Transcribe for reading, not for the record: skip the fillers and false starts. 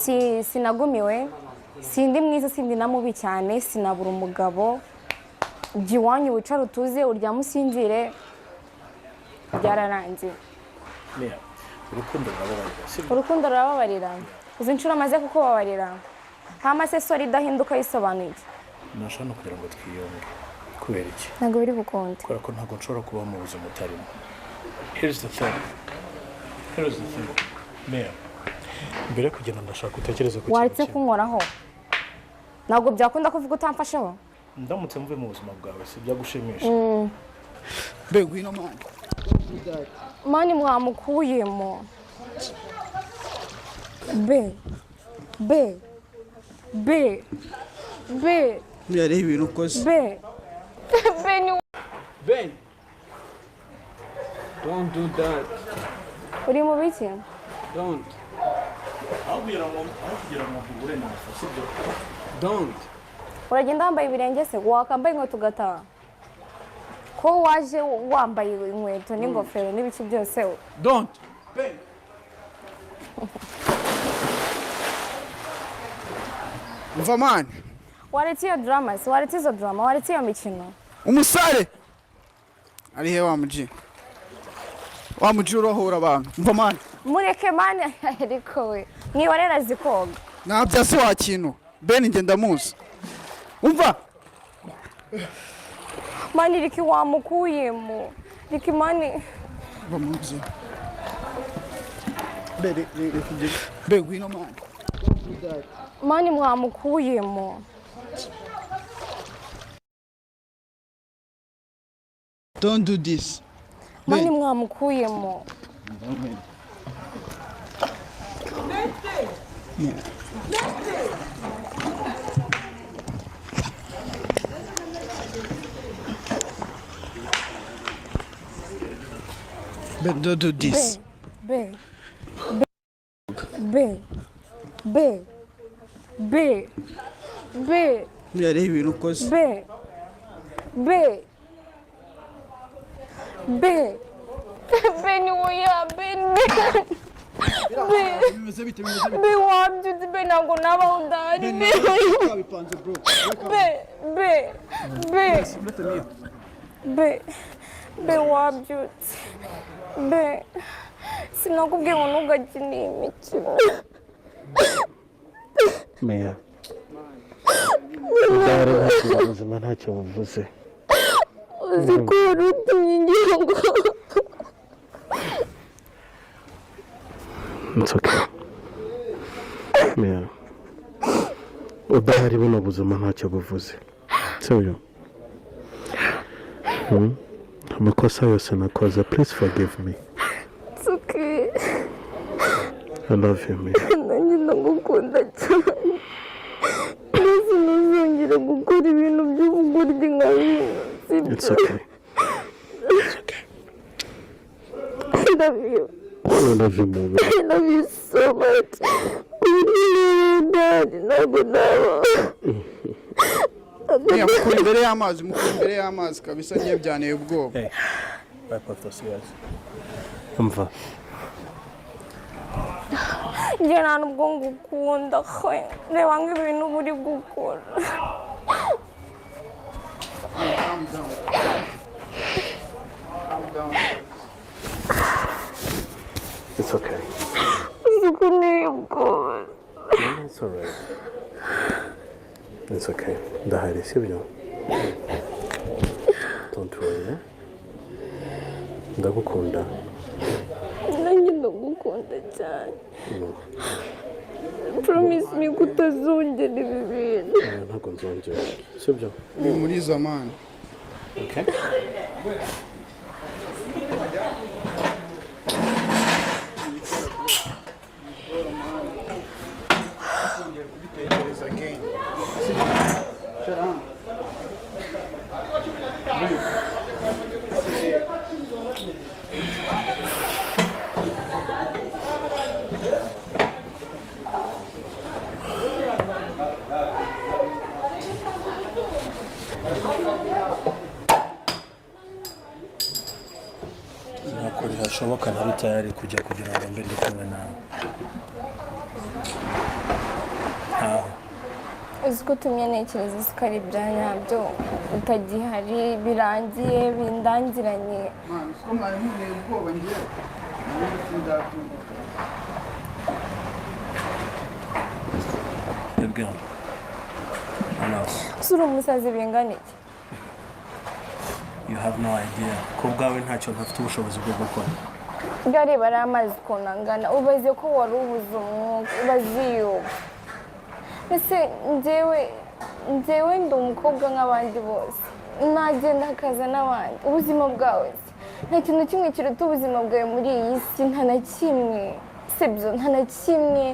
Sinagumiwe, sindi mwiza sindi namubi cyane, sinabura umugabo. Iwanyu wicara utuze uryama usinzire byararangiye. Urukundo rurababarira. Uzi inshuro amaze kukubabarira. Hama se sori idahinduka yisobanuye. Nashaka no kugira ngo twiyonge. Kubera iki? Ntabwo biri bukonde. Kubera ko ntabwo nshobora kuba mu buzima utarimo. Here's the thing. Mea. Mbere kugenda ndashaka utekereze ku Waretse kunkoraho. Ntabwo byakunda kuvuga utamfasheho. Ndamutse mvuye mu buzima bwawe si byagushimisha. Be ngwino mani. Mani mwamukuyemo. Be. Yari ibintu ukoze. Ben. Don't do that. Uri mu biki? Don't. Don't. Uragenda wambaye ibirenge se wakambaye inkweto ugataha ko waje wambaye inkweto n'ingofero n'ibiki byose. Don't. Ben. Mva man. Waretse iyo drama, waretse izo drama, waretse iyo mikino. Umusare. Ari he wa muji urohura abantu. Mva man. Mureke mani ariko we. Mwibarera zikoga. Nabyase wa kintu. Ben ngenda muzi. Umva. Mani riki wamukuyemo. Riki mani. Bamuzi. Be ngwino man. Mani mwamukuyemo. Don't do this. Mani mwamukuyemo. But don't do this. Be. Yari ibintu ukoze. Be ni oya Bimeze bite. Be wabyutse be ntabwo nabaho ndahari. Be wabyutse. Be sinakubwiye ngo ntugakine imikino. Mea. Udahari nta buzima ntacyo buvuze. Uzi ko wari utumye ngira ngo It's okay. Mea. Udahari buno buzima ntacyo buvuze. Sibyo? Amakosa yose nakoze, please forgive me. it's okay. I love you, Mea. Nanjye ndagukunda cyane. Mbese ntuzongere gukora ibintu by'ubugoryi nka bino. It's okay. I love you. I love you, Mea. I love you so much. Ntabwo naba. Mukuri imbere y'amazi kabisa ngiye byaneye ubwoba. Hey, wipe off those tears. Umva. Njye nta nubwo ngukunda reba nk'ibintu buri gukora. Calm down. It's okay. No, It's alright. It's okay. Ndahari sibyo? Don't worry, eh? Ndagukunda. nanjye ndagukunda cyane. Promise me ko utazongera ibi bintu. Ntabwo nzongera. Sibyo? Ni muri zamani. Okay. Nashoboka ntari tayari kujya kugira ngo mbe ndi kumwe nawe. uzi ko utumye ntekereza ko ari ibya nyabyo utagihari birangiye bindangiranye. Mwana siko mwari nteye ubwoba ngewe sindabyumva. Yabwira Anas, Usura umusazi bingana iki? you have no idea ko bwawe ntacyo ntafite ubushobozi bwo gukora. Gareba ari amazi ukuntu angana ubaze ko wari ubuze umwuka ubaze iyo ese njyewe ndi umukobwa nk'abandi bose nagenda akaza n'abandi ubuzima bwawe nta kintu kimwe kiruta ubuzima bwawe muri iyi si nta na kimwe sibyo nta na kimwe